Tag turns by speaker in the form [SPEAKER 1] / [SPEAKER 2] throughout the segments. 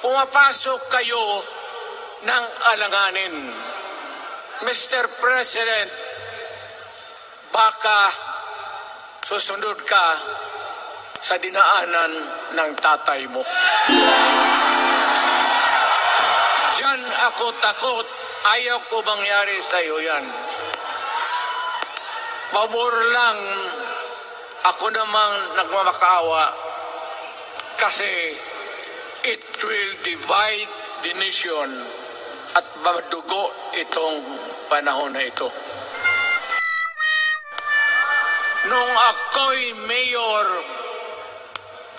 [SPEAKER 1] pumapasok kayo ng alanganin. Mr. President, baka susunod ka sa dinaanan ng tatay mo. Diyan ako takot. Ayaw ko mangyari sa iyo yan. Pabor lang, ako namang nagmamakaawa kasi it will divide the nation at madugo itong panahon na ito. Nung ako'y mayor,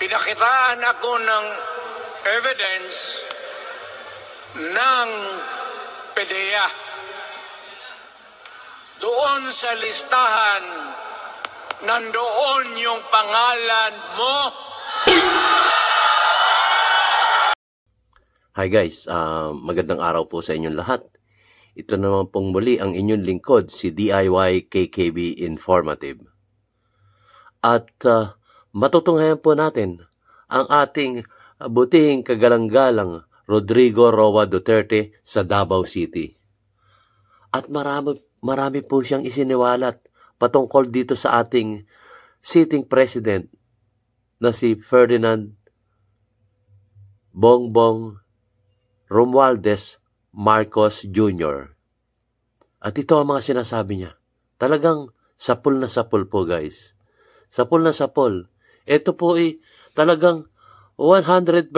[SPEAKER 1] pinakitaan ako ng evidence ng PDEA. Doon sa listahan, nandoon yung pangalan mo.
[SPEAKER 2] Hi guys, magandang araw po sa inyong lahat. Ito naman pong muli ang inyong lingkod, si DIY KKB Informative. At matutunghayan po natin ang ating butihing kagalang-galang Rodrigo Roa Duterte sa Davao City. At marami po siyang isiniwalat patungkol dito sa ating sitting president na si Ferdinand Bongbong Romualdez Marcos Jr. At ito ang mga sinasabi niya. Talagang sapul na sapul po guys. Sapul na sapul. Ito po ay talagang 100%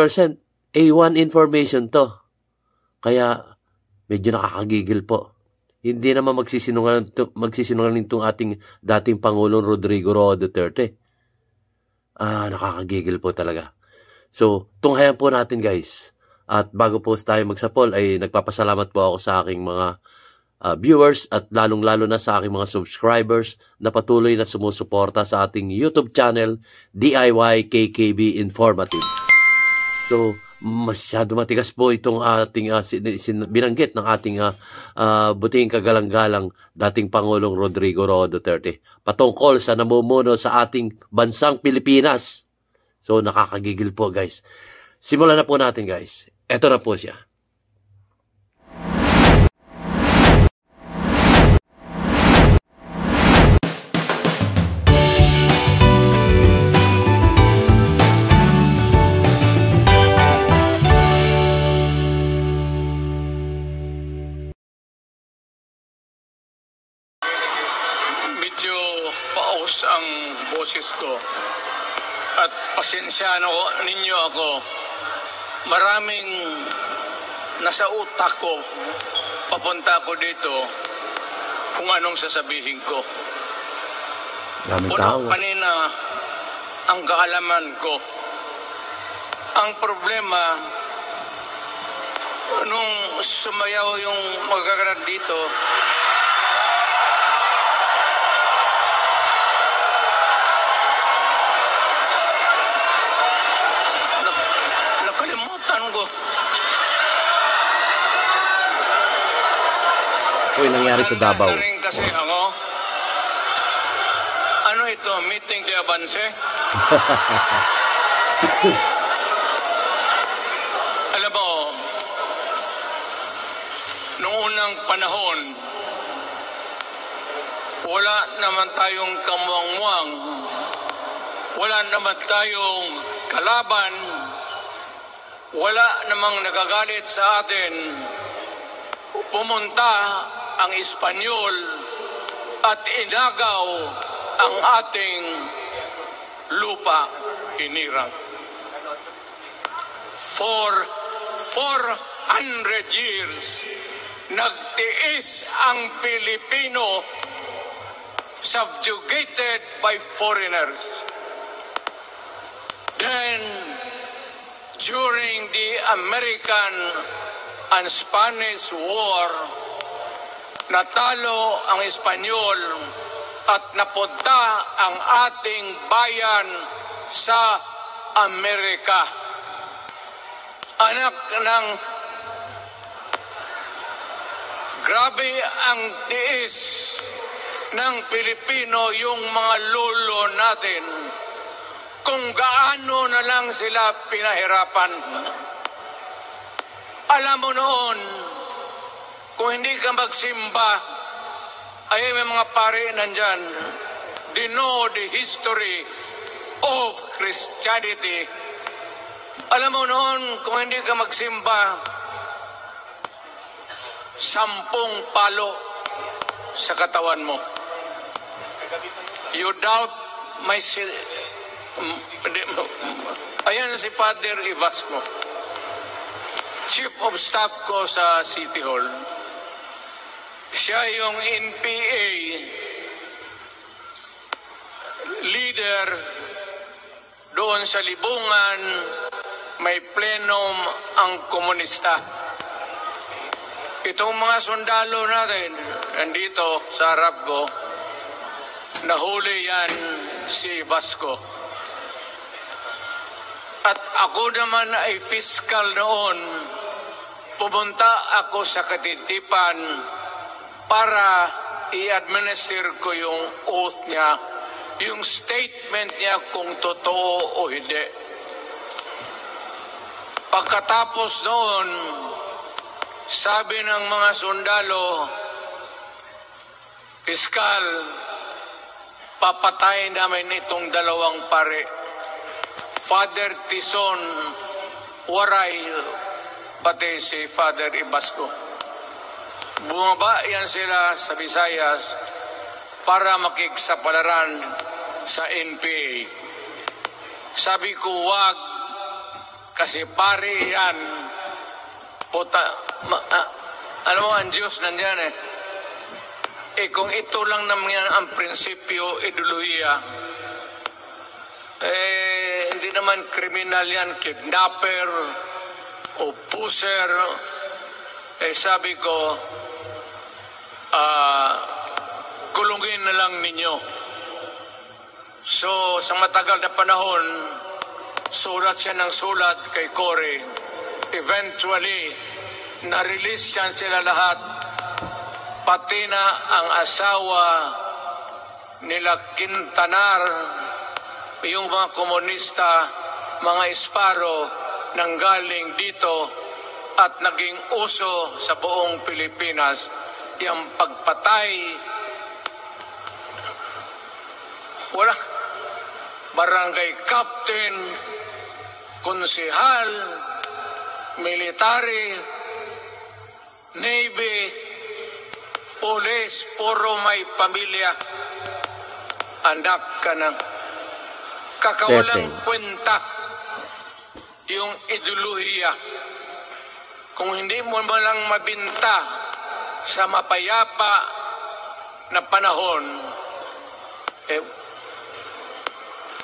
[SPEAKER 2] A1 information to. Kaya medyo nakakagigil po. Hindi naman magsisinungaling itong ating dating Pangulong Rodrigo Roa Duterte. Nakakagigil po talaga. So, tunghayan po natin guys. At bago po tayo magsapol ay nagpapasalamat po ako sa aking mga viewers at lalong-lalo na sa aking mga subscribers na patuloy na sumusuporta sa ating YouTube channel, DIY KKB Informative. So, masyado matigas po itong ating binanggit ng ating butihing kagalang-galang dating Pangulong Rodrigo Roa Duterte patungkol sa namumuno sa ating bansang Pilipinas. So, nakakagigil po guys. Simulan na po natin guys. Ito na po siya.
[SPEAKER 1] Medyo paus ang boses ko. At pasensyahan ninyo ako. Maraming nasa utak ko. Papunta ako dito kung anong sasabihin ko. Puno kanina ang kaalaman ko. Ang problema, nung sumayaw yung magaganap dito, nakalimutan ko.
[SPEAKER 2] Ito yung nangyari sa Davao.
[SPEAKER 1] Kasi ako, ano ito, meeting de avance? Alam mo, noong unang panahon, wala naman tayong kamuang-muang, wala naman tayong kalaban, wala namang nagagalit sa atin. Pumunta ang Espanyol at inagaw ang ating lupa, hinirang. For 400 years, nagtiis ang Pilipino, subjugated by foreigners. Then, during the American and Spanish War, natalo ang Espanyol at napunta ang ating bayan sa Amerika. Anak ng grabe ang tiis ng Pilipino, yung mga lolo natin, kung gaano na lang sila pinahirapan. Alam mo noon, kung hindi ka magsimba, ay may mga pare nandyan, they know the history of Christianity. Alam mo noon, kung hindi ka magsimba, 10 palo sa katawan mo. You doubt my... Ayan si Father Ibasco, Chief of Staff ko sa City Hall. Siya yung NPA leader doon sa Libungan, may plenum ang komunista. Itong mga sundalo natin, nandito sa harap ko, nahuli yan si Vasco. At ako naman ay fiscal noon, pumunta ako sa Katitipan para i-administer ko yung oath niya, yung statement niya kung totoo o hindi. Pagkatapos noon, sabi ng mga sundalo, Piskal, papatayin namin itong 2 pare. Father Tison, Waray, pati si Father Ibasco. Bumaba yan sila sa Visayas para makiksapalaran sa NPA. Sabi ko, wag, kasi pare yan. Puta, alam mo, ang Diyos nandyan eh. Kung ito lang naman yan ang prinsipyo, ideolohiya, hindi naman kriminal yan, kidnapper o pusher. Sabi ko, kulungin na lang ninyo. So, sa matagal na panahon, sulat siya ng sulat kay Cory. Eventually, na-release yan sila lahat, pati na ang asawa nila Quintanar, yung mga komunista, mga Esparo, nanggaling dito at naging uso sa buong Pilipinas, yung pagpatay. Wala. Barangay captain, konsehal, military, navy, police, puro may pamilya. Anak ka na. Kakawalang kwenta yung ideolohiya. Kung hindi mo lang mabinta sa mapayapa na panahon,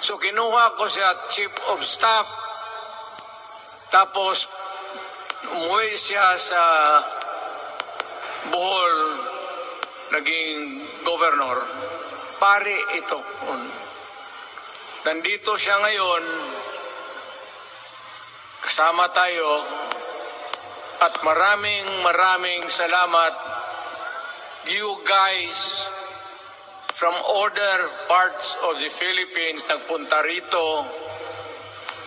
[SPEAKER 1] so kinuha ko siya Chief of Staff, tapos umuwi siya sa Bohol, naging governor. Pare ito. Nandito siya ngayon, kasama tayo, at maraming salamat. You guys from other parts of the Philippines nagpunta rito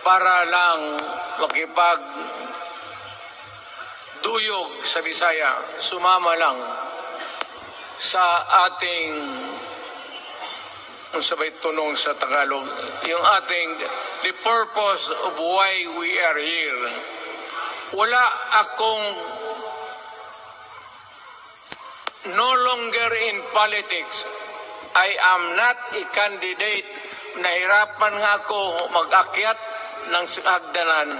[SPEAKER 1] para lang makipag-duyog sa Bisaya. Sumama lang sa ating, ang sabay tunong sa Tagalog, yung ating, the purpose of why we are here. Wala akong, no longer in politics. I am not a candidate. Nahirapan nga ako mag-akyat ng hagdanan.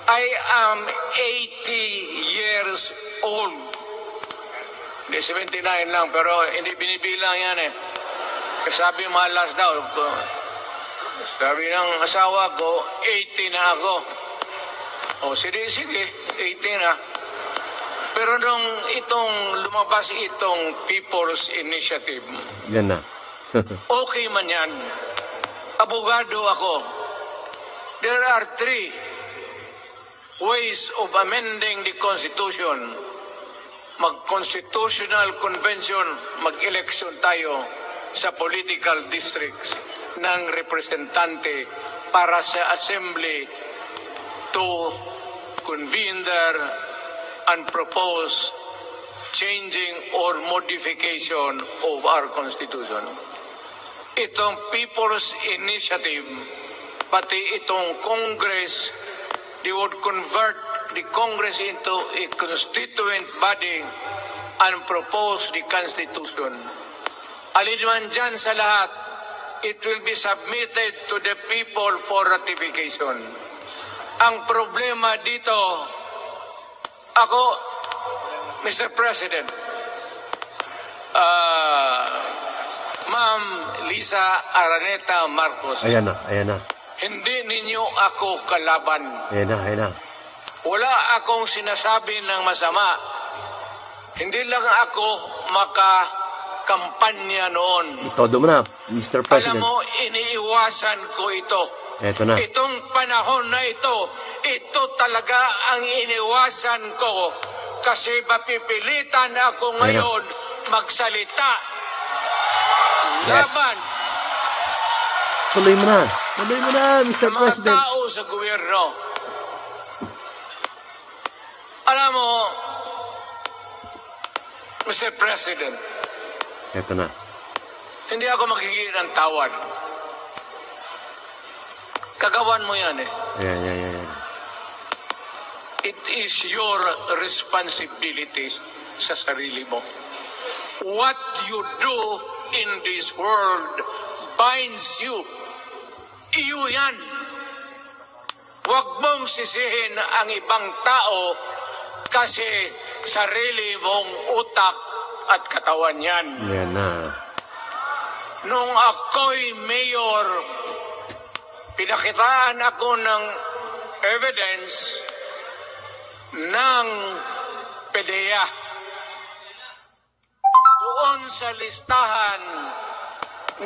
[SPEAKER 1] I am 80 years old. Hindi, 79 lang, pero hindi binibilang yan eh. Sabi malas daw. Sabi ng asawa ko, 80 na ako. Sige, 80 na. Pero nung lumabas itong People's Initiative,
[SPEAKER 2] yan na.
[SPEAKER 1] okay man yan. Abogado ako. There are 3 ways of amending the Constitution. Mag-constitutional convention, mag-election tayo sa political districts ng representante para sa assembly to convene there and propose changing or modification of our Constitution. Itong People's Initiative, pati itong Congress, they would convert the Congress into a constituent body and propose the Constitution. Alinman dyan sa lahat, it will be submitted to the people for ratification. Ang problema dito, ako, Mr. President, Ma'am Lisa Araneta Marcos.
[SPEAKER 2] Ayan na.
[SPEAKER 1] Hindi ninyo ako kalaban.
[SPEAKER 2] Ayan na.
[SPEAKER 1] Wala akong sinasabi ng masama. Hindi lang ako makakampanya noon.
[SPEAKER 2] Todo mo na, Mr. President.
[SPEAKER 1] Alam mo, iniiwasan ko ito.
[SPEAKER 2] Eto na.
[SPEAKER 1] Itong panahon na ito talaga ang iniwasan ko kasi mapipilitan ako ngayon magsalita.
[SPEAKER 2] Yes.
[SPEAKER 1] Laban.
[SPEAKER 2] Tuloy mo na, Mr.
[SPEAKER 1] Mga
[SPEAKER 2] President.
[SPEAKER 1] tao sa gobyerno. Alam mo, Mr. President,
[SPEAKER 2] Eto na.
[SPEAKER 1] hindi ako maghingi ng tawad. Kagawan mo yan eh.
[SPEAKER 2] Ayan.
[SPEAKER 1] It is your responsibility sa sarili mo. What you do in this world binds you. Iyo yan. Huwag mong sisihin ang ibang tao kasi sarili mong utak at katawan yan.
[SPEAKER 2] Ayan na.
[SPEAKER 1] Nung ako'y mayor, pinakitaan ako ng evidence ng PDEA. Doon sa listahan,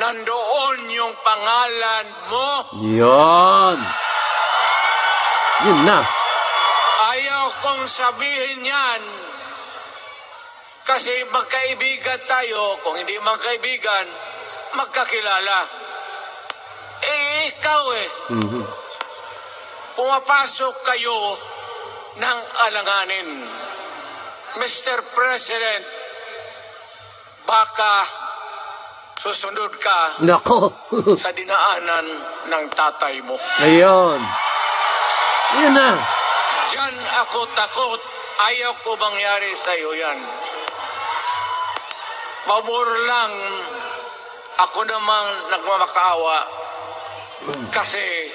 [SPEAKER 1] nandoon yung pangalan mo.
[SPEAKER 2] Yun na.
[SPEAKER 1] Ayaw kong sabihin yan kasi magkaibigan tayo. Kung hindi magkaibigan, magkakilala. Ikaw pumapasok kayo ng alanganin. Mr. President, baka susunod ka
[SPEAKER 2] Nako.
[SPEAKER 1] sa dinaanan ng tatay mo.
[SPEAKER 2] Ayun. Yun na.
[SPEAKER 1] Diyan ako takot. Ayaw ko mangyari sa iyo yan. Pabor lang, ako namang nagmamakaawa kasi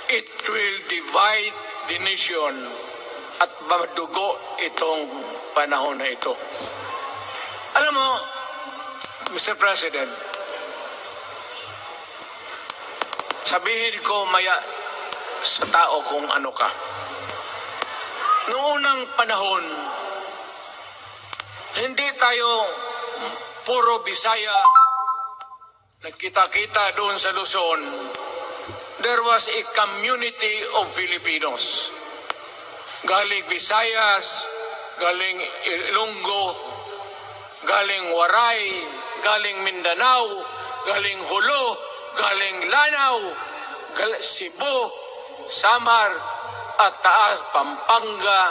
[SPEAKER 1] it will divide the nation at madugo itong panahon na ito. Alam mo, Mr. President, sabihin ko maya sa tao kung ano ka. Noong unang panahon, hindi tayo puro Bisaya nagkita-kita doon sa Luzon. There was a community of Filipinos. Galing Visayas, galing Ilonggo, galing Waray, galing Mindanao, galing Hulo, galing Lanao, Cebu, Samar, at Taas, Pampanga,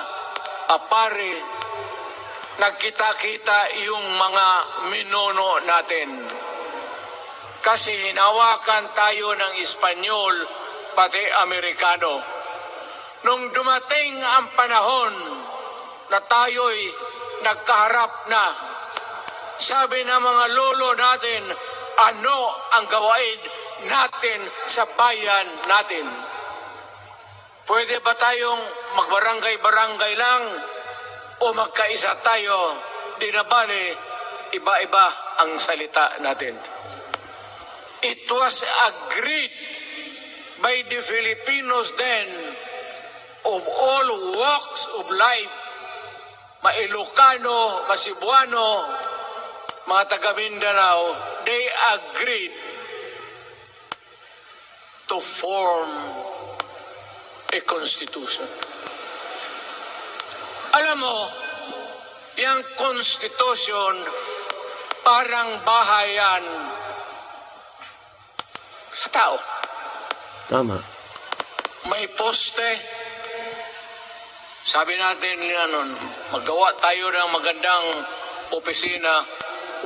[SPEAKER 1] Apare. Nagkita-kita yung mga minono natin. Kasi hinawakan tayo ng Espanyol, pati Amerikano. Nung dumating ang panahon na tayo'y nagkaharap na, sabi ng mga lolo natin, ano ang gawain natin sa bayan natin? Pwede ba tayong magbarangay-barangay lang o magkaisa tayo? Di na bale, iba-iba ang salita natin. It was agreed by the Filipinos then of all walks of life, Mailocano, Cebuano, mga taga Mindanao, they agreed to form a constitution. Alam mo, yung constitution parang bahayan sa tao.
[SPEAKER 2] Tama.
[SPEAKER 1] May poste, Sabi natin, magawa tayo ng magandang opisina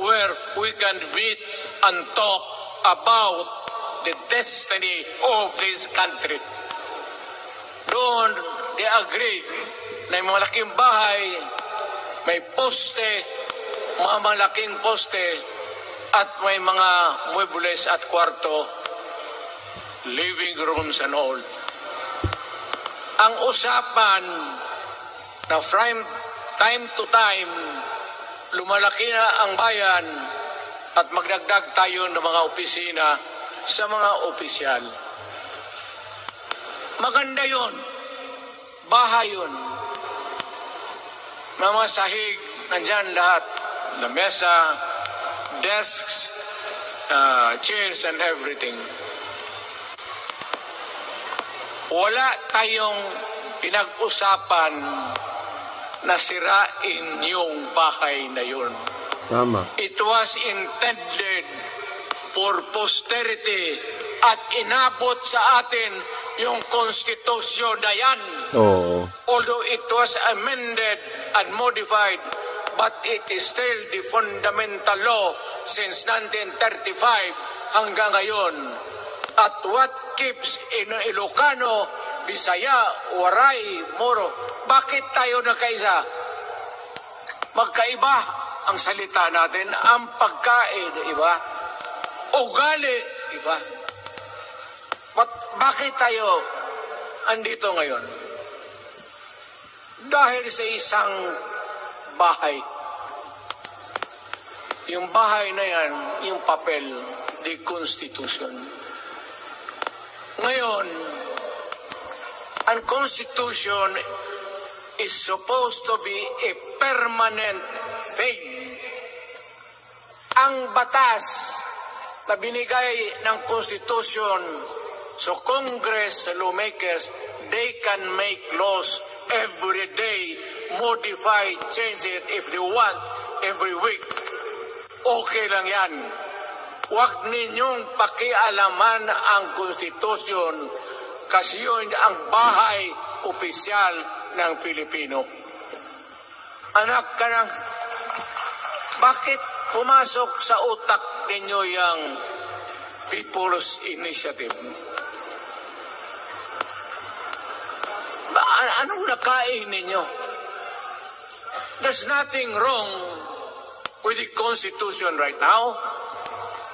[SPEAKER 1] where we can meet and talk about the destiny of this country. Doon, they agree na yung malaking bahay, may poste, mga malaking poste, at may mga muebles at kwarto, living rooms and all. Ang usapan na from time to time, lumalaki na ang bayan at magdagdag tayo ng mga opisina sa mga opisyal. Maganda yun. Bahay yun. Mga sahig, nandyan lahat. Lamesa, desks, chairs and everything. Wala tayong pinag-usapan na sirain yung bahay na yun.
[SPEAKER 2] Tama.
[SPEAKER 1] It was intended for posterity at inabot sa atin yung konstitusyon na yan.
[SPEAKER 2] Oo.
[SPEAKER 1] Although it was amended and modified, but it is still the fundamental law since 1935 hanggang ngayon. At what keeps in Ilocano, Bisaya, Waray, Moro, bakit tayo nagkaisa? Magkaiba ang salita natin, ang pagkain, iba, ugali, iba. Bakit tayo andito ngayon? Dahil sa isang bahay. Yung bahay na yan, yung papel, the Constitution. Ngayon, ang Constitution is supposed to be a permanent thing. Ang batas na binigay ng Constitution sa Congress, sa lawmakers, they can make laws every day, modify, change it if they want, every week. Okay lang yan. Huwag ninyong pakialaman ang Constitution kasi yun ang bahay opisyal ng Pilipino. Anak ka ng... Bakit pumasok sa utak ninyo yung People's Initiative? Anong nakain ninyo? There's nothing wrong with the Constitution right now.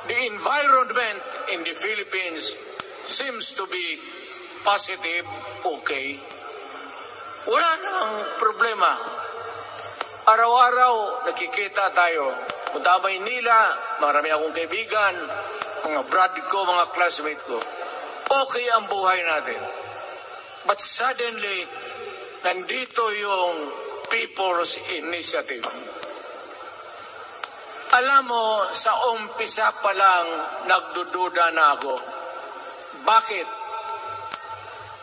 [SPEAKER 1] The environment in the Philippines seems to be positive, okay. Wala namang problema. Araw-araw nakikita tayo. Punta Maynila, marami akong kaibigan, mga brad ko, mga classmate ko. Okay ang buhay natin. But suddenly, nandito yung People's Initiative. Alam mo, sa umpisa pa lang, nagdududa na ako. Bakit?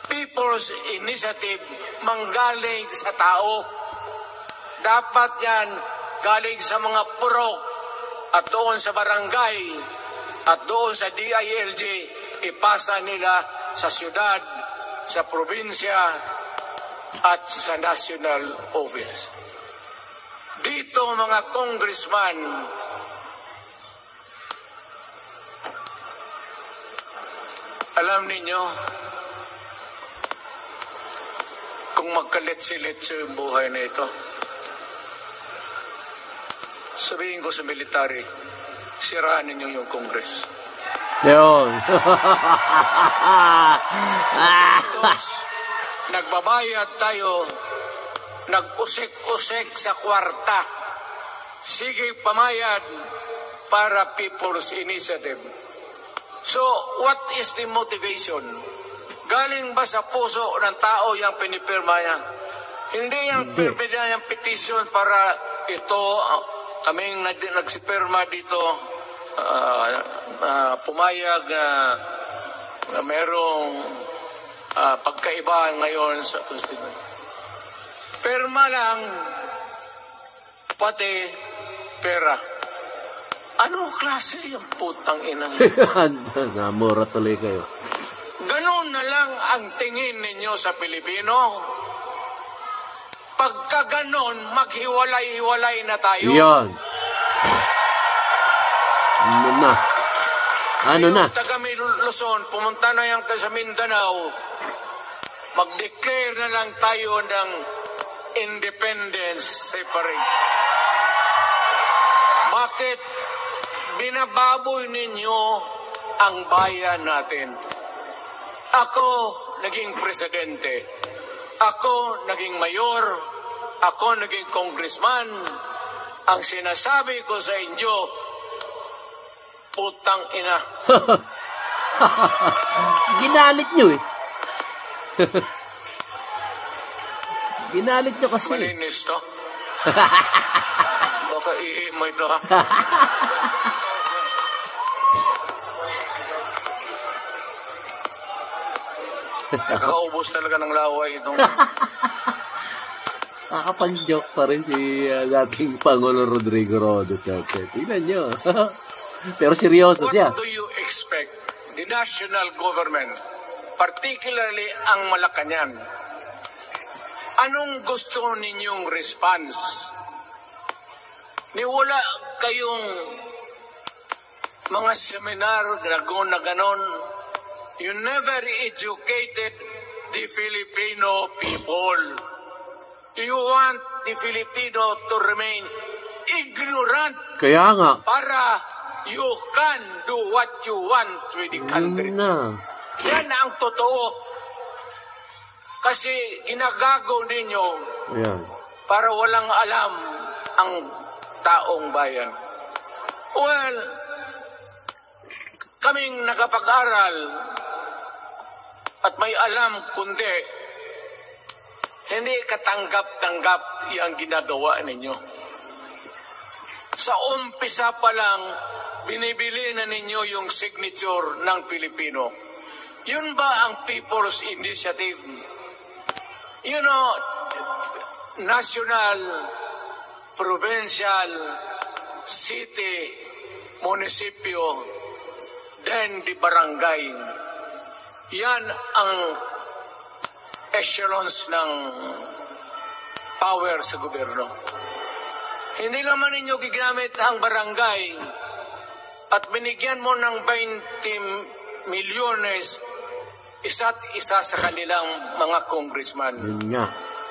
[SPEAKER 1] People's Initiative manggaling sa tao. Dapat yan galing sa mga purok at doon sa barangay at doon sa DILG, ipasa nila sa syudad, sa probinsya at sa national office. Dito mga congressman, alam ninyo, kung magkalit-silitso yung buhay na ito, sabihin ko sa military, siraan ninyo yung Congress.
[SPEAKER 2] Yun.
[SPEAKER 1] Nagbabayad tayo, nag-usik-usik sa kwarta. Sige pamayad para People's Initiative. So, what is the motivation? Galing ba sa puso ng tao yung pinipirma niya? Hindi yung pinipirma yung petition para ito, kaming nagsipirma dito, pumayag na merong pagkaiba ngayon sa Constitution. Pirma lang, pati pera. Anong klase yung putang inang yun?
[SPEAKER 2] Namura tuloy kayo.
[SPEAKER 1] Ganun na lang ang tingin ninyo sa Pilipino. Pagka ganon, maghiwalay-hiwalay na tayo.
[SPEAKER 2] Yan. Ano na? Ano na?
[SPEAKER 1] Taga Luzon, pumunta na yan sa Mindanao, mag-declare na lang tayo ng independence separate. Bakit binababoy ninyo ang bayan natin? Ako naging presidente. Ako naging mayor. Ako naging congressman. Ang sinasabi ko sa inyo, putang ina.
[SPEAKER 2] Ginalit nyo eh. Ginalit nyo kasi.
[SPEAKER 1] Malinis to. Baka ihi mo ito ha. Nakakaubos talaga ng laway itong...
[SPEAKER 2] Nakapag-joke pa rin si dating Pangulo Rodrigo Roa Duterte. Tingnan nyo. Pero seryoso siya.
[SPEAKER 1] What do you expect the national government, particularly ang Malacanang? Anong gusto ninyong response? Niwala kayong mga seminar na ganon. You never educated the Filipino people. You want the Filipino to remain ignorant.
[SPEAKER 2] Kaya nga.
[SPEAKER 1] Para you can do what you want with the country. Yan ang totoo. Kasi ginagago ninyo para walang alam ang taong bayan. Well, kaming nakapag-aral at may alam kundi hindi katanggap-tanggap yung ginagawa ninyo. Sa umpisa pa lang, binibili na ninyo yung signature ng Pilipino. Yun ba ang People's Initiative? You know, national, provincial, city, munisipyo, then the barangay. Yan ang echelons ng power sa gobyerno. Hindi naman ninyo gigamit ang barangay at binigyan mo ng 20 milyones isa't isa sa kanilang mga congressman.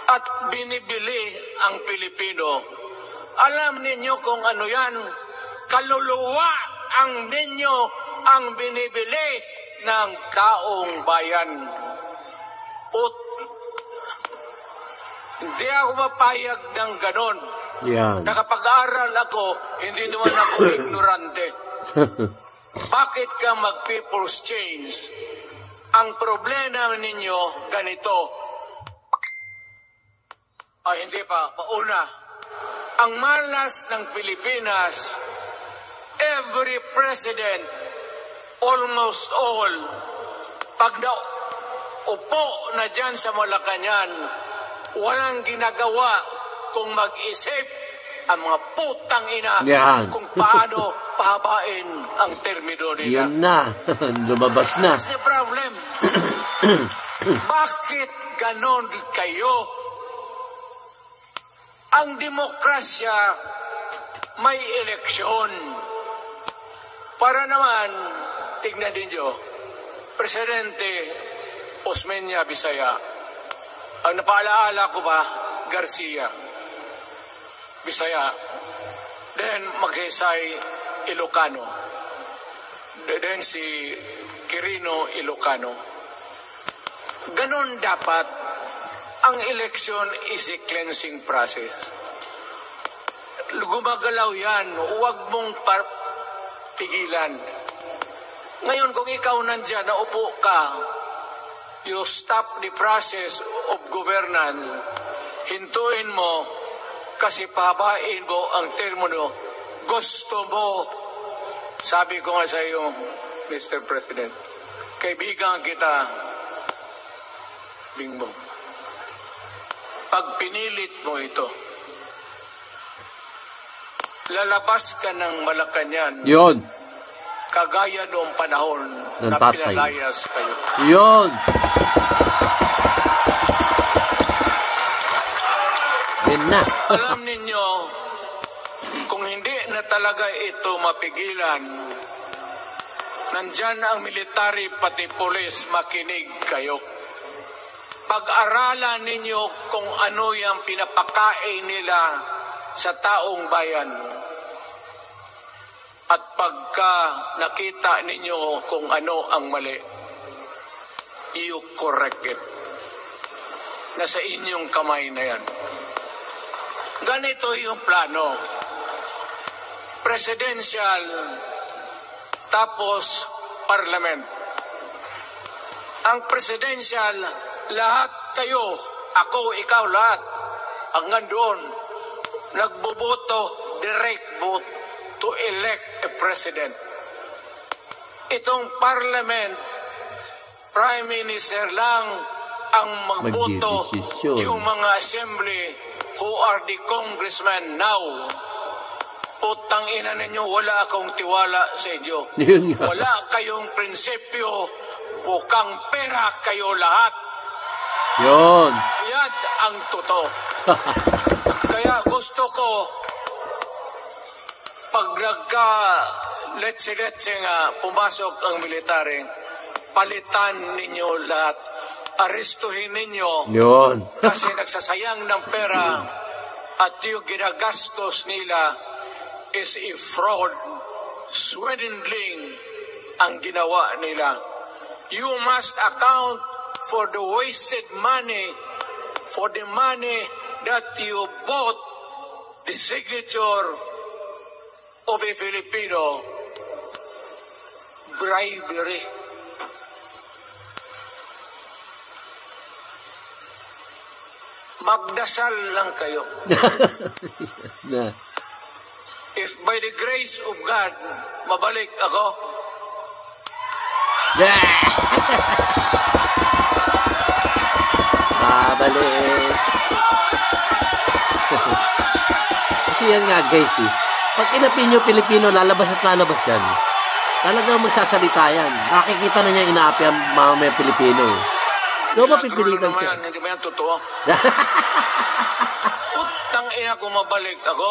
[SPEAKER 1] At binibili ang Pilipino. Alam ninyo kung ano yan? Kaluluwa ang ninyo ang binibili ng taong bayan. Hindi ako mapayag ng ganon. Nakapag-aral ako, hindi naman ako ignorante. Bakit ka mag-people's change? Ang problema ninyo, ganito. Ay, hindi pa. Pauna. Ang malas ng Pilipinas, every president, almost all, pag naupo na dyan sa Malacanang, walang ginagawa kung mag-isip ang mga putang ina kung paano pahabain ang termino nila.
[SPEAKER 2] Yan na. Lumabas na.
[SPEAKER 1] That's the problem. Bakit ganon kayo? Ang demokrasya may eleksyon. Para naman, tignan ninyo, Presidente Osmeña Bisaya, ang napaalaala ko ba, Garcia Bisaya, then Magsaysay Ilocano, then si Quirino Ilocano. Ganon dapat. Ang eleksyon is a cleansing process. Gumagalaw yan, huwag mong pigilan. Ngayon, kung ikaw nandyan, naupo ka, you stop the process of governance, hintuin mo, kasi pahabain mo ang termino, gusto mo. Sabi ko nga sa iyo, Mr. President, kaibigan kita, Bingbong. Pag pinilit mo ito, lalabas ka ng Malacanang.
[SPEAKER 2] Yun.
[SPEAKER 1] Kagaya noong panahon
[SPEAKER 2] ng
[SPEAKER 1] na
[SPEAKER 2] tatay.
[SPEAKER 1] pinalayas kayo.
[SPEAKER 2] Yun. na.
[SPEAKER 1] Alam ninyo, kung hindi na talaga ito mapigilan, nandyan ang military pati pulis, makinig kayo. Pag-aralan ninyo kung ano yung pinapakain nila sa taong bayan. At pagka nakita ninyo kung ano ang mali, you correct it. Nasa inyong kamay na yan. Ganito yung plano. Presidential, tapos parliament. Ang presidential, lahat kayo, ako, ikaw, lahat, hanggang doon, nagboboto, direct vote to elect a president. Itong parliament, prime minister lang ang magboto,
[SPEAKER 2] Magdidesisyon.
[SPEAKER 1] yung mga assembly who are the congressmen now. Putang ina ninyo, wala akong tiwala sa inyo.
[SPEAKER 2] Yun nga.
[SPEAKER 1] Wala kayong prinsipyo, bukang pera kayo lahat.
[SPEAKER 2] Yun.
[SPEAKER 1] Yan ang totoo. Kaya gusto ko, pag nagka-letse-letse nga pumasok ang military, palitan ninyo lahat. Aristuhin ninyo.
[SPEAKER 2] Yun.
[SPEAKER 1] Kasi nagsasayang ng pera at yung ginagastos nila is a fraud, swindling ang ginawa nila. You must account for the wasted money, for the money that you bought the signature of a Filipino. Bribery. Magdasal lang kayo.
[SPEAKER 2] Na.
[SPEAKER 1] If by the grace of God, mabalik ako,
[SPEAKER 2] Yeah! Babalik. Kasi yan nga guys eh. Pag inapinyo Pilipino, lalabas at lalabas yan. Talagang magsasalita yan. Nakikita na niya inaapi ang mamaya Pilipino eh. Di ba pipilitan
[SPEAKER 1] naman
[SPEAKER 2] siya?
[SPEAKER 1] yan, hindi ba yan totoo? Putang ina kung mabalik ako,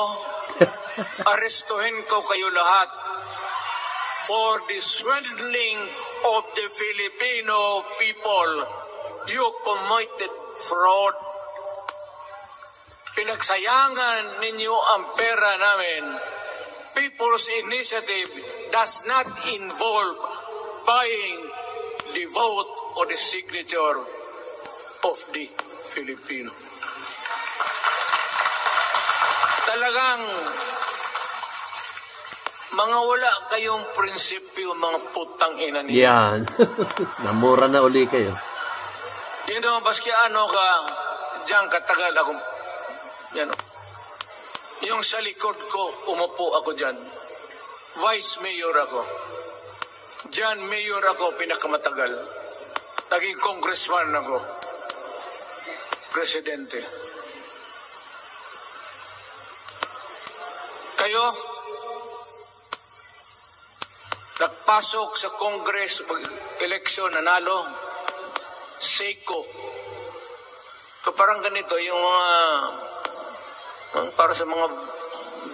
[SPEAKER 1] arestuhin ko kayo lahat for the swindling of the Filipino people. You committed fraud. Pinagsayangan ninyo ang pera namin. People's Initiative does not involve buying the vote or the signature of the Filipino. Talagang mga wala kayong prinsipyo, mga putang ina ninyo.
[SPEAKER 2] Yan. Namura na uli kayo.
[SPEAKER 1] Yun naman, baski ano ka, diyan katagal akong, yan o. Yung sa likod ko, umupo ako dyan. Vice Mayor ako. Diyan, Mayor ako, pinakamatagal. Naging congressman ako. Presidente. Kayo, nagpasok sa Congress, eleksyon, nanalo, Seiko. So parang ganito, yung mga, para sa mga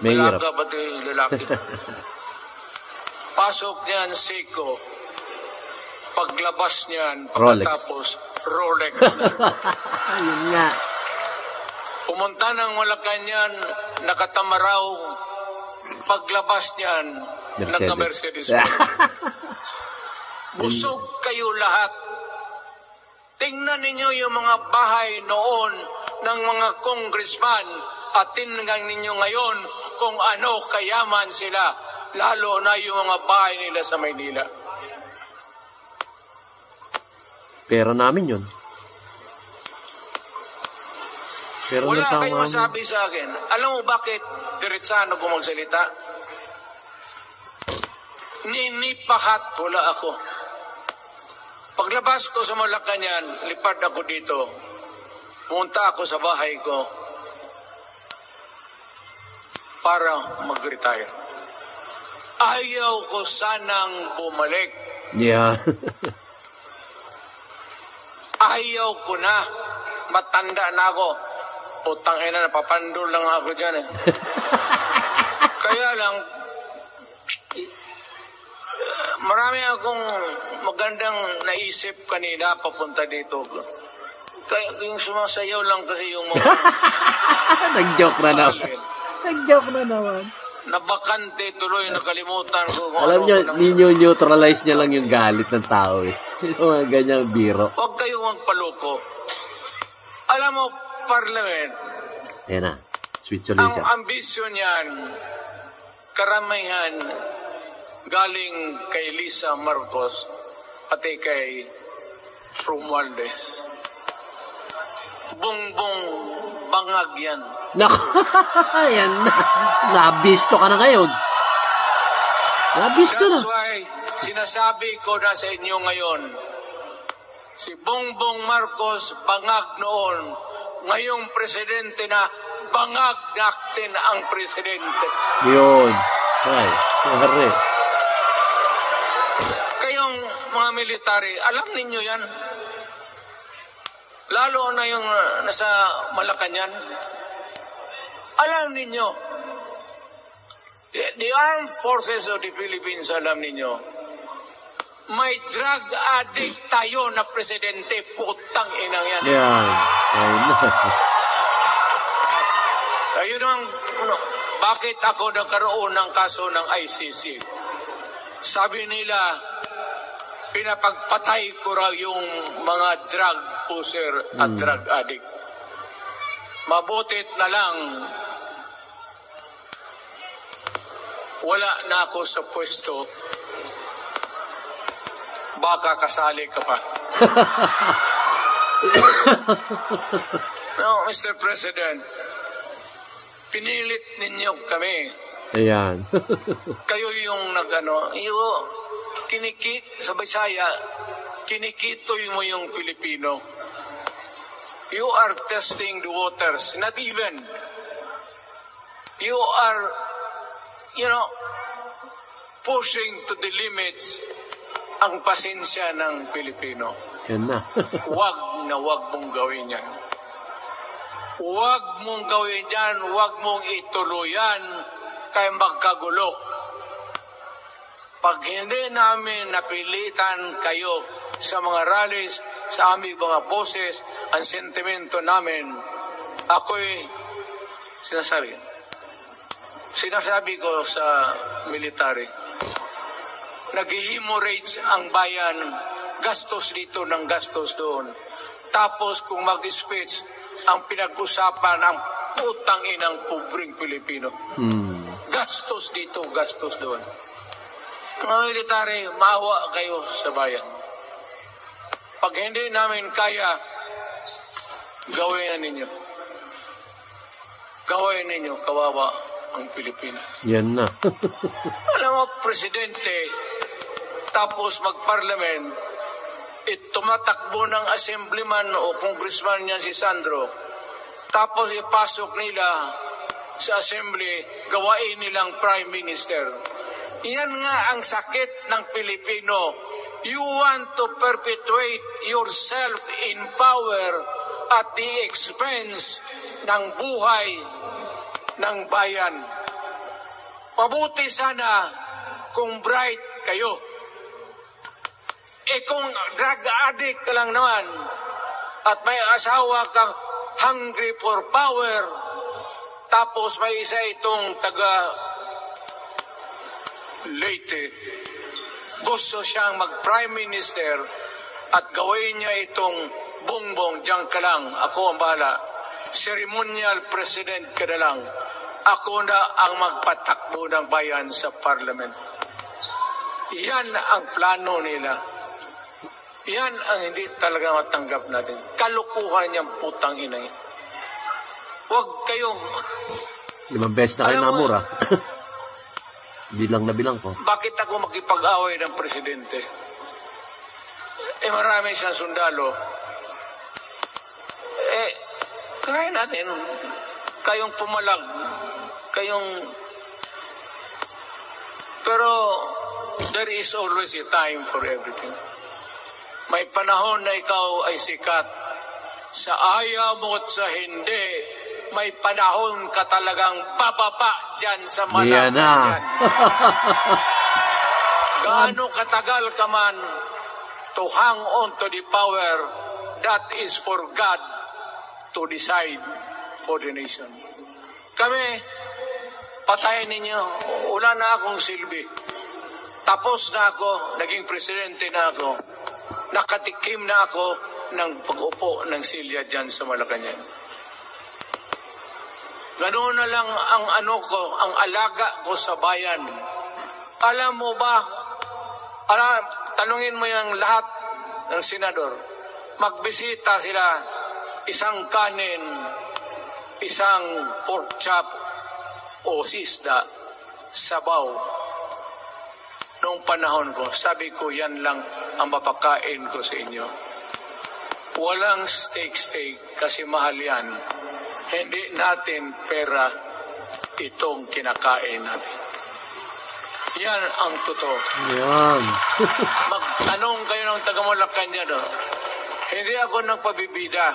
[SPEAKER 2] Mahirap.
[SPEAKER 1] balaga, pati lalaki. Pasok niyan, Seiko. Paglabas niyan,
[SPEAKER 2] Rolex.
[SPEAKER 1] pagkatapos, Rolex na.
[SPEAKER 2] Ayun nga.
[SPEAKER 1] Pumunta ng Malacanang, nakatamaraw, paglabas niyan, nagka-Mercedes. Busog kayo lahat. Tingnan ninyo yung mga bahay noon ng mga congressman at tingnan ninyo ngayon kung ano kayaman sila, lalo na yung mga bahay nila sa Maynila.
[SPEAKER 2] Pera namin yun. Pero
[SPEAKER 1] Wala
[SPEAKER 2] natama
[SPEAKER 1] kayong
[SPEAKER 2] mo.
[SPEAKER 1] masabi sa akin. Alam mo bakit diretsano ko magsalita? Ninipahat wala ako. Paglabas ko sa Malacanang, lipad ako dito. Pumunta ako sa bahay ko para mag-retire. Ayaw ko sanang bumalik.
[SPEAKER 2] Yeah.
[SPEAKER 1] Ayaw ko na. Matanda na ako. putang ina, napapandol lang ako dyan eh. Kaya lang, marami akong magandang naisip kanina papunta dito. Kaya yung sumasayaw lang kasi yung mga...
[SPEAKER 2] Nag-joke na naman. Nag-joke na naman.
[SPEAKER 1] Nabakante tuloy, nakalimutan ko.
[SPEAKER 2] Alam niyo, ninyo-neutralize niya lang yung galit ng tao eh. Yung mga ganyang biro.
[SPEAKER 1] Huwag kayong magpaloko. Alam mo, Parliament,
[SPEAKER 2] yan na, Switzerland siya.
[SPEAKER 1] ang ambisyon yan, karamihan, galing kay Lisa Marcos, pati kay Romualdez. Bongbong bangag yan.
[SPEAKER 2] Naku, yan na. Nabisto ka na ngayon. Nabisto na.
[SPEAKER 1] That's why sinasabi ko na sa inyo ngayon, si Bongbong Marcos bangag noon, ngayong presidente na, bangag natin ang presidente.
[SPEAKER 2] Yun. Ay, mahari.
[SPEAKER 1] Kayong mga military, alam ninyo yan? Lalo na yung nasa Malacanang. Alam ninyo, the armed forces of the Philippines, alam ninyo, may drug addict tayo na presidente, putang inang yan.
[SPEAKER 2] Yan.
[SPEAKER 1] Ayun ang, bakit ako nagkaroon ng kaso ng ICC? Sabi nila, pinapagpatay ko raw yung mga drug user at drug addict. Mabutit na lang, wala na ako sa pwesto. Baka kasali ka pa. No, Mr. President, pinilit ninyo kami.
[SPEAKER 2] Ayan.
[SPEAKER 1] Kayo yung sa Bisaya, kinikitoy mo yung Pilipino. You are testing the waters. Not even. You are, pushing to the limits ang pasensya ng Pilipino.
[SPEAKER 2] Yan na.
[SPEAKER 1] Wag mong gawin yan. Wag mong gawin yan, wag mong ituluyan, kaya magkagulo. Pag hindi namin napilitan kayo sa mga rallies, sa aming mga boses, ang sentimento namin, ako'y sinasabi ko sa military, nag-hemorrhage ang bayan, gastos dito ng gastos doon. Tapos kung mag-speech, ang pinag-usapan ang putang inang pobreng Pilipino. Gastos dito, gastos doon. Mga military, maawa kayo sa bayan. Pag hindi namin kaya, gawin na ninyo. Gawin ninyo, kawawa ang Pilipinas.
[SPEAKER 2] Yan na.
[SPEAKER 1] Alam mo, presidente, tapos mag-parliament, tumatakbo ng assemblyman o congressman niya si Sandro, tapos ipasok nila sa assembly, gawain nilang prime minister. Yan nga ang sakit ng Pilipino. You want to perpetuate yourself in power at the expense ng buhay ng bayan. Mabuti sana kung bright kayo. Kung drug addict ka lang naman at may asawa kang hungry for power, tapos may isa itong taga Leyte, gusto siyang mag-prime minister at gawin niya itong Bongbong, diyan ka lang, ako ang bahala. Ceremonial president ka na lang. Ako na ang magpatakbo ng bayan sa parliament. Yan ang plano nila. Yan ang hindi talaga matanggap natin. Kalukuhan niyang putang ina. Huwag kayong...
[SPEAKER 2] 5 beses na kayo namura. Bilang na bilang ko.
[SPEAKER 1] Bakit ako makipag-away ng presidente? Marami siyang sundalo. Kaya natin, kayong pumalag, kayong... Pero there is always a time for everything. May panahon na ikaw ay sikat. Sa ayaw mo at sa hindi, may panahon ka talagang bababa dyan sa
[SPEAKER 2] Yan na.
[SPEAKER 1] yan. Gaano katagal ka man to hang on to the power, that is for God to decide for the nation. Kami, patayin ninyo, wala na akong silbi. Tapos na ako, naging presidente na ako, nakatikim na ako ng pag-upo ng silya dyan sa Malacanang. Ganoon na lang ang ang alaga ko sa bayan. Alam mo ba, tanungin mo yung lahat ng senador, magbisita sila, isang kanin, isang pork chop o sisda, sabaw. Noong panahon ko, sabi ko, yan lang ang mapakain ko sa inyo. Walang steak kasi mahal yan. Hindi natin pera itong kinakain natin. Yan ang totoo.
[SPEAKER 2] Yan.
[SPEAKER 1] Magtanong kayo ng taga-Malacanang, hindi ako nagpabibida.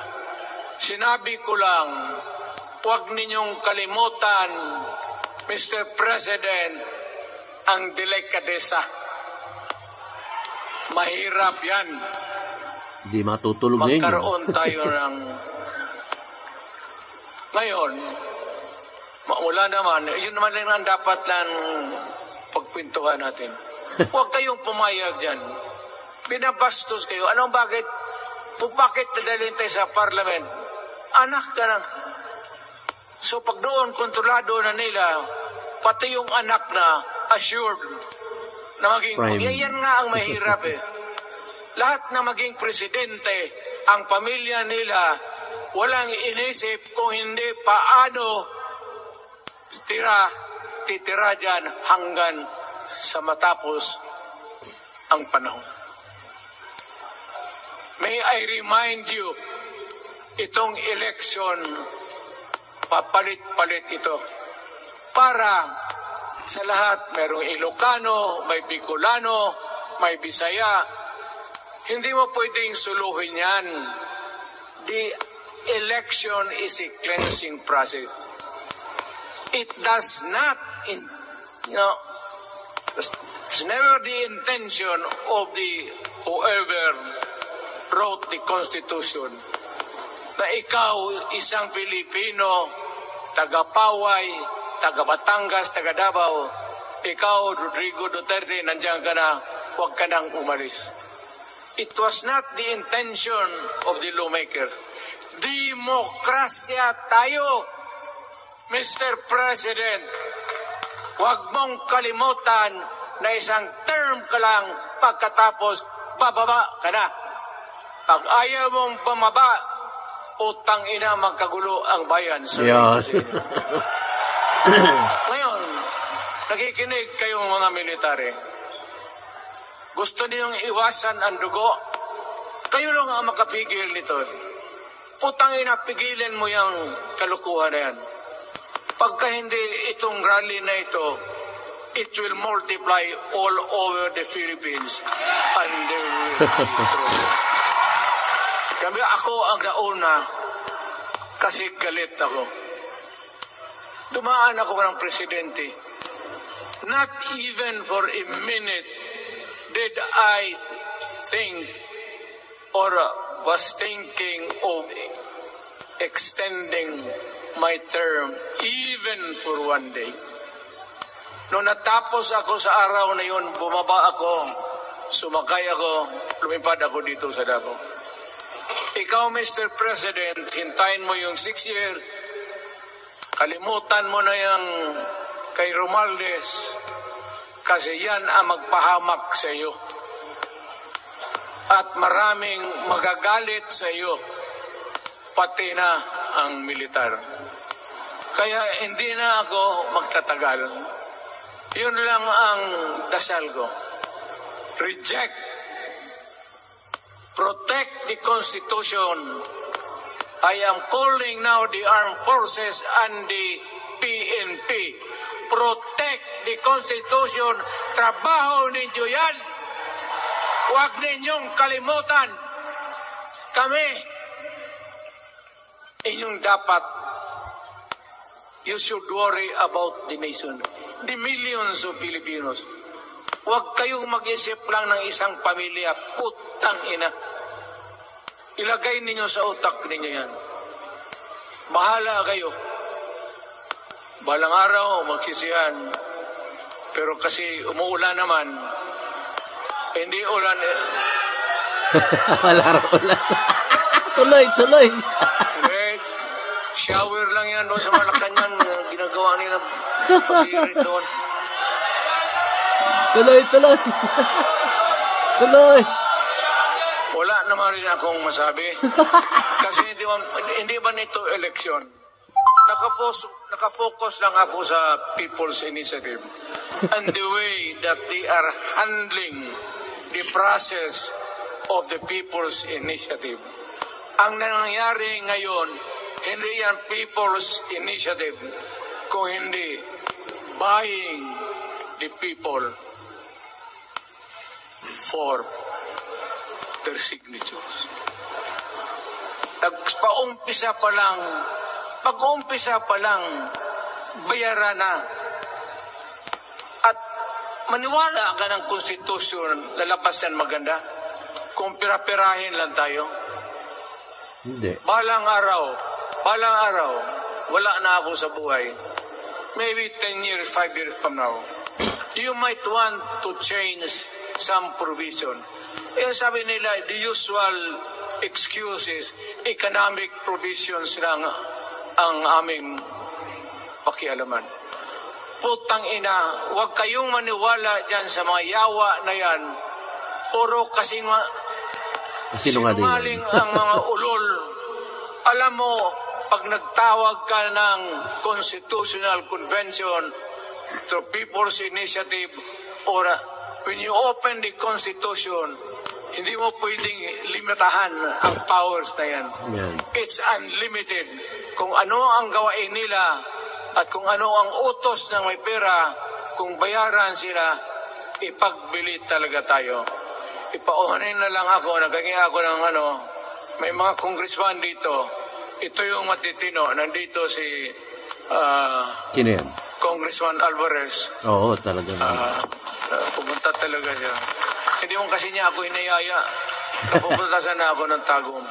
[SPEAKER 1] Sinabi ko lang, huwag ninyong kalimutan, Mr. President, ang delikadesa. Mahirap yan.
[SPEAKER 2] Hindi matutulog ngayon.
[SPEAKER 1] Magkaroon tayo ng... Ngayon, wala naman. Yun naman lang ang dapat lang pagpintuhan natin. Huwag kayong pumayag dyan. Binabastos kayo. Anong bakit? Bakit nadalhin tayo sa parliament? Anak ka na. So pag doon, kontrolado na nila, pati yung anak na assured na maging... Yan nga ang mahirap eh. Lahat na maging presidente, ang pamilya nila, walang inisip kung hindi paano titira dyan hanggang sa matapos ang panahon. May I remind you, itong election, papalit-palit ito. Para sa lahat, mayroong Ilocano, may Bicolano, may Bisaya. Hindi mo pwedeng suluhin yan. The election is a cleansing process. It does not, it's never the intention of whoever wrote the Constitution na ikaw, isang Pilipino, taga-Paway, taga-Batangas, taga-Davao, ikaw, Rodrigo Duterte, nandiyan ka na, huwag ka nang umalis. It was not the intention of the lawmaker. Demokrasya tayo, Mr. President. Huwag mong kalimutan na isang term ka lang pagkatapos bababa ka na. Pag ayaw mong bumaba, utang ina magkagulo ang bayan. Ngayon, nakikinig kayong mga military. Gusto niyong iwasan ang dugo? Kayo lang ang makapigil nito. Putang ina, pigilin mo yung kalukuhan na yan. Pagka hindi itong rally na ito, it will multiply all over the Philippines and they will be through. Kami ako ang nauna kasi galit ako. Dumaan ako ng presidente. Not even for a minute did I think or was thinking of extending my term even for one day. Nung natapos ako sa araw na yun, bumaba ako, sumakay ako, lumipad ako dito sa Davao. Ikaw, Mr. President, hintayin mo yung 6 years, kalimutan mo na yung kay Romualdez, kasi yan ang magpahamak sa iyo. At maraming magagalit sa iyo, pati na ang militar. Kaya hindi na ako magtatagal. Yun lang ang dasal ko. Reject. Protect the Constitution. I am calling now the armed forces and the PNP. Protect the Constitution. Trabaho ninyo yan. Huwag ninyong kalimutan. Kami, inyong dapat you should worry about the nation, the millions of Filipinos. Huwag kayong mag-isip lang ng isang pamilya, putang ina. Ilagay ninyo sa utak ninyo yan. Bahala kayo. Balang araw, magsisihan. Pero kasi umuulan naman, hindi ulan eh.
[SPEAKER 2] Wala rin ulan. Tuloy.
[SPEAKER 1] Shower lang yan doon sa Malacanang, ginagawa nila pasirit doon. Tuloy. Wala naman rin akong masabi. Kasi hindi ba nito eleksyon? Nakafocus lang ako sa People's Initiative and the way that they are handling the process of the People's Initiative. Ang nangyayari ngayon, hindi yan People's Initiative, kung hindi buying the people for their signatures. Pag-uumpisa pa lang, bayaran na. At maniwala ka ng konstitusyon, lalabas yan maganda. Kung pira-pirahin lang tayo.
[SPEAKER 2] Hindi.
[SPEAKER 1] Balang araw, wala na ako sa buhay. Maybe 10 years, 5 years from now, you might want to change some provision. Yung sabi nila, the usual excuses, economic provisions lang ang aming pakialaman. Putang ina, huwag kayong maniwala dyan sa mga yawa na yan. Puro sinungaling ang mga ulol. Alam mo, pag nagtawag ka ng Constitutional Convention to People's Initiative or when you open the Constitution, hindi mo pwedeng limitahan ang powers na yan.
[SPEAKER 2] Yeah.
[SPEAKER 1] It's unlimited. Kung ano ang gawain nila at kung ano ang utos ng may pera, kung bayaran sila, ipagbili talaga tayo. Ipauhanin na lang ako, nagkaging ako ng may mga congressman dito. Ito yung matitino. Nandito si
[SPEAKER 2] Sino yan?
[SPEAKER 1] Congressman Alvarez.
[SPEAKER 2] Oo, talaga.
[SPEAKER 1] Pumunta talaga siya. Hindi mo kasi niya ako hinayaya. Pupunta sana ako ng Tagum.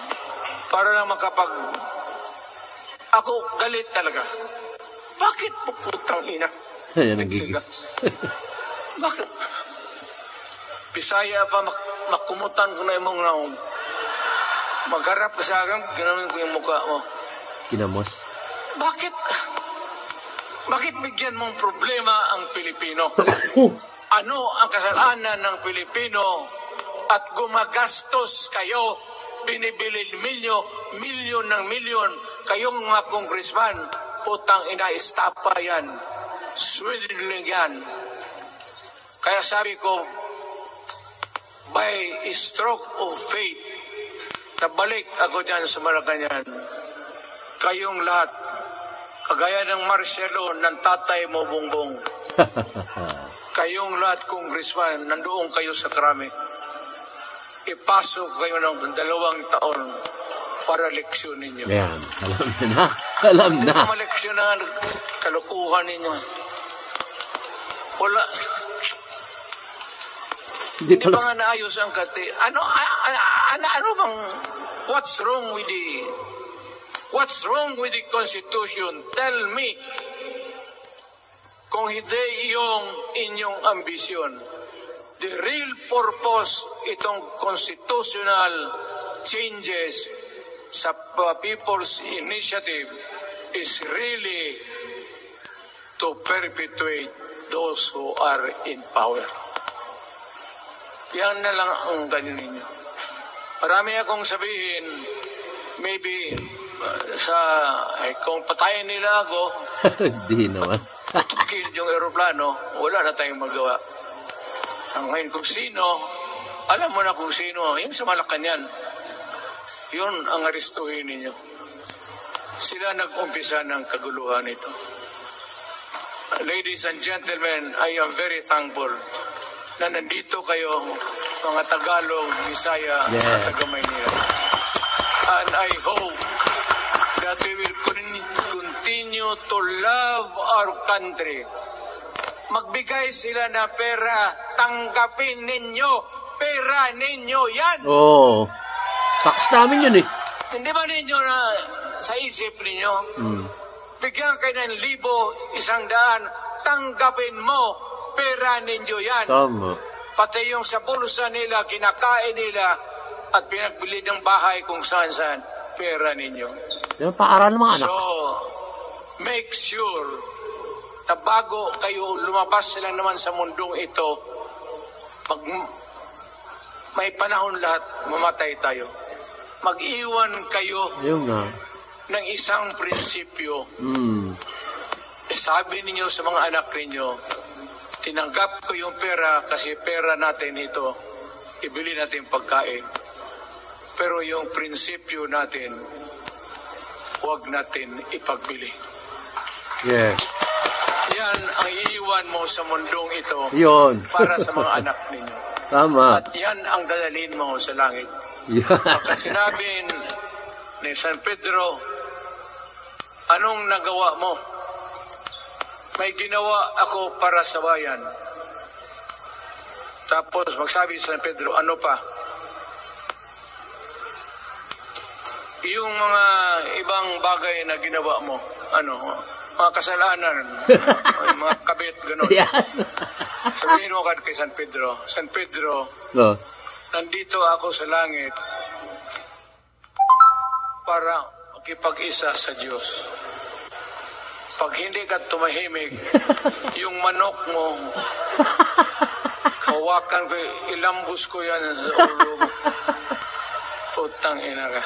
[SPEAKER 1] Para lang Ako galit talaga. Bakit po putang ina?
[SPEAKER 2] Ayan ang gigil.
[SPEAKER 1] Bakit? Bisaya pa makumutan ko na imong naong. Magharap ka sa akin, ginamin ko yung mukha mo.
[SPEAKER 2] Kinamos.
[SPEAKER 1] Bakit? Bakit bigyan mong problema ang Pilipino? Ano ang kasalanan ng Pilipino at gumagastos kayo, binibili milyon ng milyon, kayong mga congressman, putang ina, istapa yan, swindling yan. Kaya sabi ko, by a stroke of fate, nabalik ako dyan sa Malacanang, kayong lahat, kagaya ng Marcelo, ng tatay mo, Bongbong, kayong lahat, congressman, nandoon kayo sa Krame. Ipasok kayo ng 2 taon para leksyon ninyo.
[SPEAKER 2] Yan, alam na.
[SPEAKER 1] Hindi ko maleksyon na kalukuhan ninyo. Wala. Hindi pa nga naayos ang kati. Ano bang, what's wrong with the Constitution? Tell me. Kung hindi yung inyong ambisyon. The real purpose itong constitutional changes sa People's Initiative is really to perpetuate those who are in power. Yan na lang ang ganyan ninyo. Marami akong sabihin, maybe kung patayin nila ako,
[SPEAKER 2] hindi naman.
[SPEAKER 1] tukil yung aeroplano, wala na tayong magawa. Ngayon kung sino, alam mo na kung sino, yung sa Malacanang, yun ang aristuhin ninyo. Sila nag-umpisa ng kaguluhan ito. Ladies and gentlemen, I am very thankful na nandito kayo, mga Tagalog, Bisaya, at taga-Maynila. And I hope that we will continue to love our country. Magbigay sila na pera, tanggapin ninyo. Pera ninyo yan.
[SPEAKER 2] Oo. Tax namin yun eh.
[SPEAKER 1] Hindi ba ninyo na sa isip ninyo? Bigyan kayo ng 1,000, 100, tanggapin mo. Pera ninyo yan.
[SPEAKER 2] Tama.
[SPEAKER 1] Pati yung sa bulsa nila, kinakain nila, at pinagbili ng bahay kung saan-saan, pera ninyo.
[SPEAKER 2] Yan, paaral ng mga anak.
[SPEAKER 1] So, make sure na bago kayo lumabas sila naman sa mundong ito, may panahon lahat, mamatay tayo. Mag-iwan kayo
[SPEAKER 2] Yun nga.
[SPEAKER 1] ng isang prinsipyo. Sabi ninyo sa mga anak ninyo, tinanggap ko yung pera kasi pera natin ito, ibili natin pagkain. Pero yung prinsipyo natin, huwag natin ipagbili.
[SPEAKER 2] Yes.
[SPEAKER 1] Yan ang iiwan mo sa mundong ito
[SPEAKER 2] Yun.
[SPEAKER 1] para sa mga anak ninyo.
[SPEAKER 2] Tama.
[SPEAKER 1] At yan ang dadalhin mo sa langit.
[SPEAKER 2] Yeah.
[SPEAKER 1] Pagka sinabi ni San Pedro, anong nagawa mo? May ginawa ako para sa bayan. Tapos magsabi si San Pedro, ano pa? Yung mga ibang bagay na ginawa mo, mga kasalanan, mga kabit, gano'n.
[SPEAKER 2] Yan.
[SPEAKER 1] Sabihin mo kay San Pedro,
[SPEAKER 2] No.
[SPEAKER 1] nandito ako sa langit para makipag-isa sa Diyos. Pag hindi ka tumahimik, yung manok mo, hawakan ko, ilambos ko yan sa ulo mo. Putang ina ka.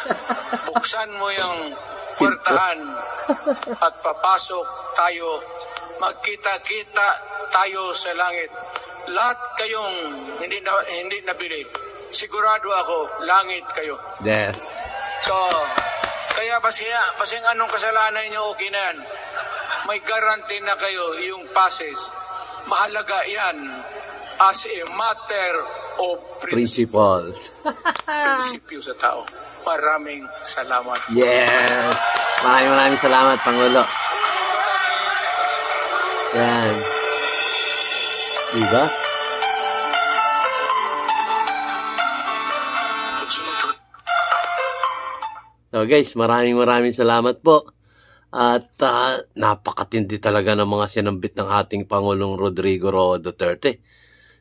[SPEAKER 1] Buksan mo yung puwertahan at papasok tayo. Magkita-kita tayo sa langit. Lahat kayong hindi nabili. Sigurado ako, langit kayo.
[SPEAKER 2] Yes.
[SPEAKER 1] So, kaya pasing anong kasalanan nyo, okay na yan. May guarantee na kayo yung passes. Mahalaga yan as a matter of
[SPEAKER 2] Principles.
[SPEAKER 1] prinsipyo sa tao. Maraming salamat.
[SPEAKER 2] Yes. Maraming salamat, Pangulo. Yan. Diba? So guys, maraming salamat po. At napakatindi talaga ng mga sinambit ng ating Pangulong Rodrigo Roa Duterte.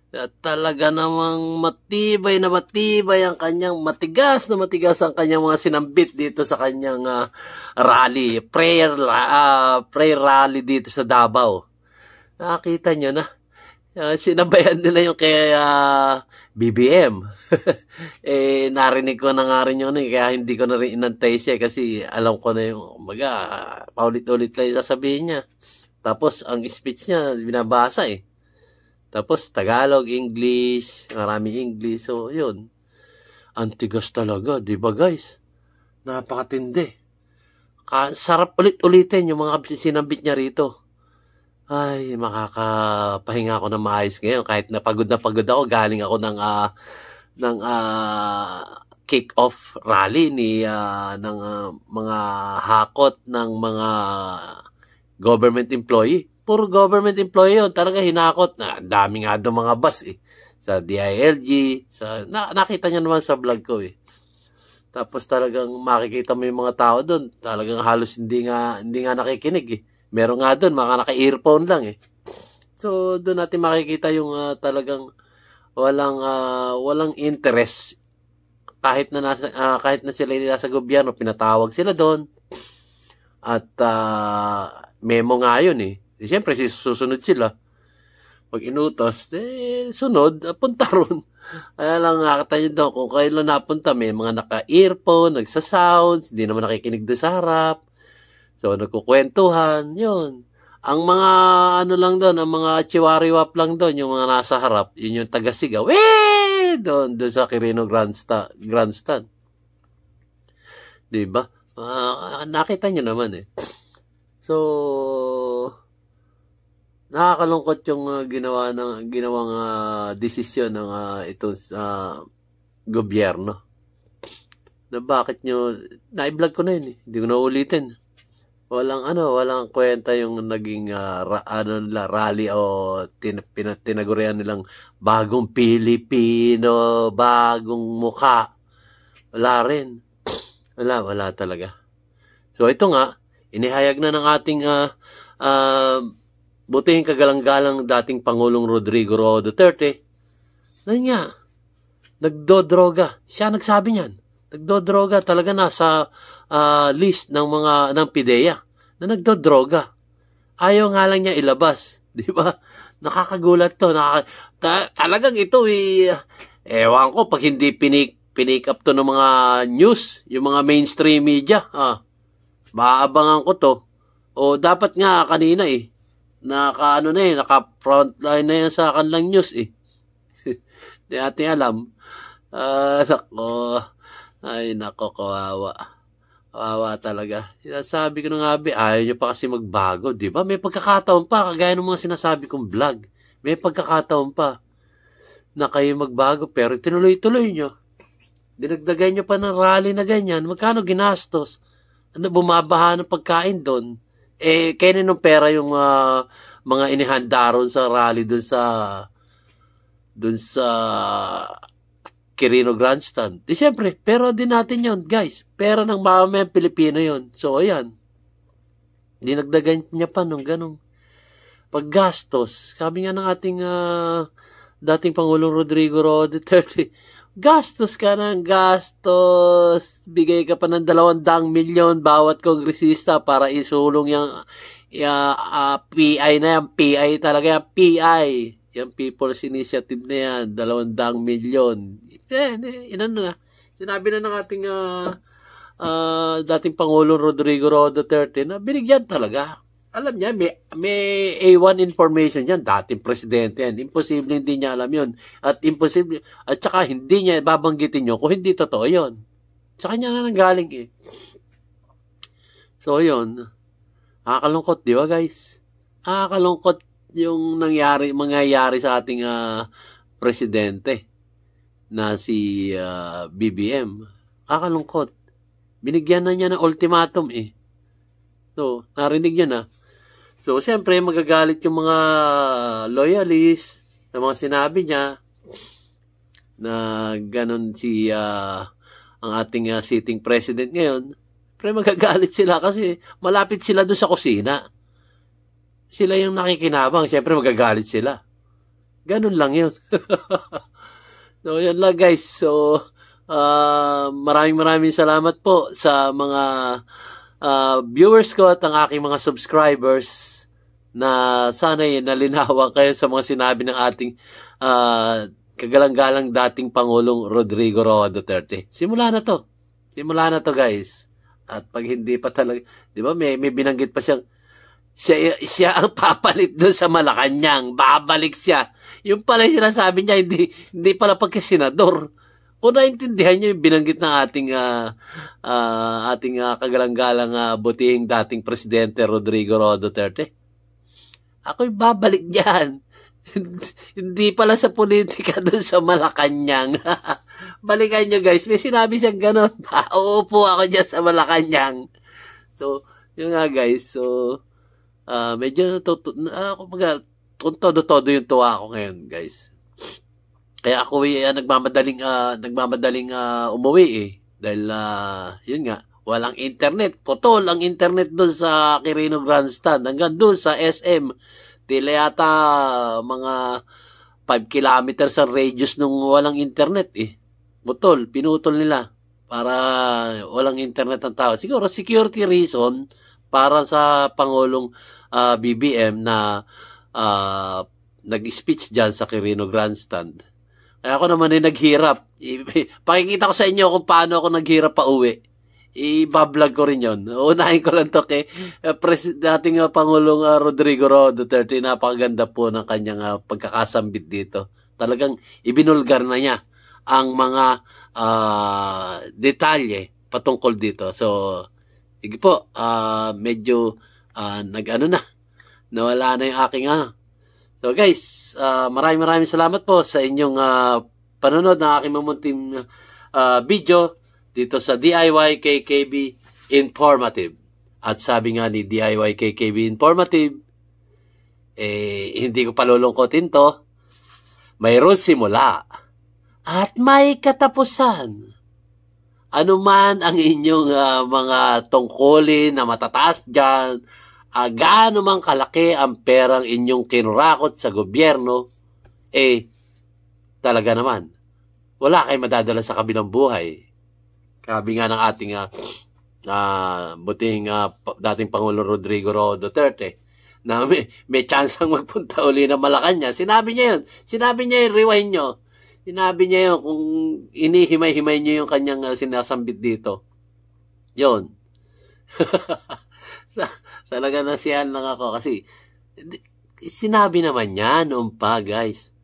[SPEAKER 2] At talaga namang matibay na matibay ang kanyang matigas ang kanyang mga sinambit dito sa kanyang rally, prayer rally dito sa Davao. Nakita nyo na. Sinabayan nila yung kay BBM. Narinig ko na nga rin yun kaya hindi ko na rin inantay siya kasi alam ko na yung paulit-ulit lang yung sasabihin niya. Tapos ang speech niya binabasa Tapos Tagalog, English, marami English. So yun. Antigas talaga, di ba guys? Napakatindi. Sarap ulit-ulitin yung mga sinambit niya rito. Ay, makakapahinga ako ng maayos ngayon. Kahit napagod ako, galing ako ng kick-off rally ng mga hakot ng mga government employee. Puro government employee yun. Talaga hinakot. Dami nga doon mga bus sa DILG. Nakita niyo naman sa vlog ko Tapos talagang makikita mo yung mga tao doon. Talagang halos hindi nga nakikinig Meron nga doon, mga naka-earphone lang So, doon natin makikita yung talagang walang interest. Kahit na sila nasa gobyerno, pinatawag sila doon. At memo nga yun Siyempre, susunod sila. Pag inutos, sunod, punta ron. Kaya lang nakita nyo doon, kung kailan napunta, may mga naka-earphone, nagsa-sounds, hindi naman nakikinig doon sa harap. So, nagkukwentuhan, yun. Ang mga, lang doon, ang mga chiwariwap lang doon, yung mga nasa harap, yun yung taga-sigaw. Doon sa Quirino Grandstand. Diba? Nakita nyo naman So, nakakalungkot yung ginawang desisyon ng itong gobyerno. Na bakit nyo, na-vlog ko na yun hindi ko na ulitin. walang kwenta yung naging rally o tinagurian nilang bagong Pilipino, bagong mukha. Wala rin. Wala talaga. So ito nga, inihayag na ng ating butihing kagalang-galang dating Pangulong Rodrigo Roa Duterte. Nga, nagdodroga. Siya nagsabi niyan. Nagdodroga talaga nasa list ng PIDEA na nagdodroga. Ayaw nga lang niya ilabas, di ba? Nakakagulat to. Talagang ito ewan ko pag hindi pinik up to ng mga news, yung mga mainstream media, maaabangan ko to. O dapat nga kanina naka-frontline na yan sa kanilang news Di ating alam. Ay, nako, kawawa. Kawawa talaga. Sinasabi ko na nga, ayaw nyo pa kasi magbago, di ba? May pagkakataon pa, kagaya ng mga sinasabi kong vlog. May pagkakataon pa na kayo magbago, pero tinuloy-tuloy nyo. Dinagdagan nyo pa ng rally na ganyan. Magkano ginastos? Bumabaha ng pagkain doon. Kaya nung pera yung mga inihanda ron sa rally doon sa Quirino Grandstand. Siyempre, pera din natin yon, guys. Pera ng mamamayang Pilipino yon. So, ayan. Dinagdagan niya pa nung ganong paggastos. Sabi nga ng ating dating Pangulong Rodrigo Roa Duterte, gastos ka ng gastos. Bigay ka pa ng 200 milyon bawat kongresista para isulong yung PI na yan. PI talaga yan. PI. Yung People's Initiative na yan. 200 milyon. Sinabi na ng ating dating Pangulong Rodrigo Roa Duterte na binigyan talaga. Alam niya, may A1 information yan. Dating presidente yan. Imposible hindi niya alam yun. At saka hindi niya babanggitin nyo kung hindi totoo yun. Sa kanya na nanggaling So, yun. Nakakalungkot, di ba, guys? Nakakalungkot yung mangyayari sa ating presidente na si BBM. Nakakalungkot. Binigyan na niya ng ultimatum So, narinig niya na. So, siyempre, magagalit yung mga loyalists na mga sinabi niya na ganun ang ating sitting president ngayon. Siyempre, magagalit sila kasi malapit sila doon sa kusina. Sila yung nakikinabang. Siyempre, magagalit sila. Ganun lang yun. So, yun lang, guys. So, maraming salamat po sa mga viewers ko at ang aking mga subscribers na sana nalinawan kayo sa mga sinabi ng ating kagalang-galang dating Pangulong Rodrigo Roa Duterte. Simula na to, guys. At pag hindi pa talaga, di ba, may binanggit pa siyang siya ang papalit doon sa Malacanang. Babalik siya. Yung pala yung sinasabi niya, hindi pala pagkasenador. Kung naintindihan niyo yung binanggit ng ating kagalang-galang butihing dating presidente Rodrigo Roa Duterte, ako'y babalik diyan. Hindi pala sa politika doon sa Malacanang. Balikan niyo, guys. May sinabi siyang gano'n. Uupo ako diyan sa Malacanang. So, yun nga, guys. So, medyo todo yung tuwa ko ngayon, guys. Kaya ako nagmamadaling umuwi dahil yun nga, walang internet. Putol ang internet doon sa Quirino Grandstand hanggang doon sa SM. Tila yata mga 5 kilometers ang radius nung walang internet Putol, pinutol nila para walang internet ang tao. Siguro security reason para sa Pangulong BBM na nag-speech dyan sa Quirino Grandstand. Kaya ako naman naghirap. Pakikita ko sa inyo kung paano ako naghirap pa uwi. I-vlog ko rin yun. Unahin ko lang to kay dating Pangulong Rodrigo Roa Duterte. Napakaganda po ng kanyang pagkakasambit dito. Talagang ibinulgar na niya ang mga detalye patungkol dito. So, sige po, medyo nawala na yung aking So guys, maraming salamat po sa inyong panonood ng aking mamunting video dito sa DIY KKB Informative. At sabi nga ni DIY KKB Informative, hindi ko palulungkotin to, mayroon simula at may katapusan. Ano man ang inyong mga tungkulin na matataas dyan, gaano man kalaki ang perang inyong kinurakot sa gobyerno, talaga naman, wala kayong madadala sa kabilang buhay. Sabi nga ng ating buting dating Pangulo Rodrigo Roa Duterte, na may chance ang magpunta uli ng Malacanang. Sinabi niya yun. Rewind nyo. Sinabi niya yun kung inihimay-himay niyo yung kanyang sinasambit dito. Yun. Talaga nasiyahan lang ako kasi sinabi naman niya noon pa, guys.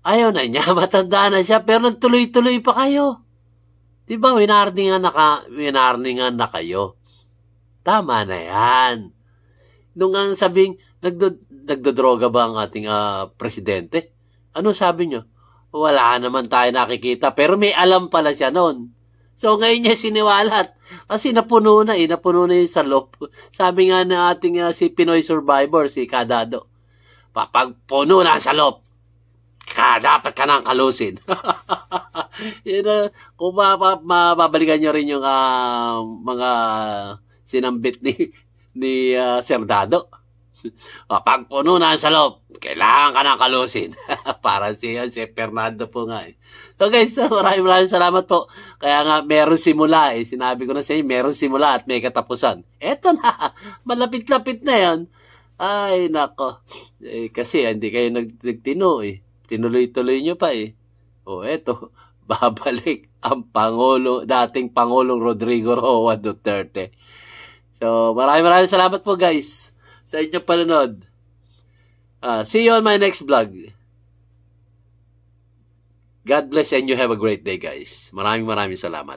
[SPEAKER 2] Ayaw na niya, matanda na siya, pero tuloy-tuloy pa kayo. Diba, winarningan na kayo. Tama na yan. Nung ang sabing, nagdodroga ba ang ating presidente? Ano sabi niyo? Wala naman tayo nakikita, pero may alam pala siya noon. So ngayon niya siniwalat. Kasi napuno na yung salop. Sabi nga na ating si Pinoy Survivor, si Kadado, papagpuno na ang salop, dapat ka nang kalusin. Kung mababalikan nyo rin yung mga sinambit ni Sir Dado. Pagpuno na sa loob, kailangan ka nang kalusin. Parang si Fernando po nga. So guys, maraming salamat po. Kaya nga, meron simula Sinabi ko na sa inyo, meron simula at may katapusan. Eto na, malapit-lapit na yan. Ay, nako. Kasi hindi kayo nagtino Tinuloy-tuloy nyo pa eto, babalik ang dating Pangulong Rodrigo Roa Duterte. So, maraming salamat po guys sa inyong panonood. See you on my next vlog. God bless and you have a great day guys. Maraming salamat.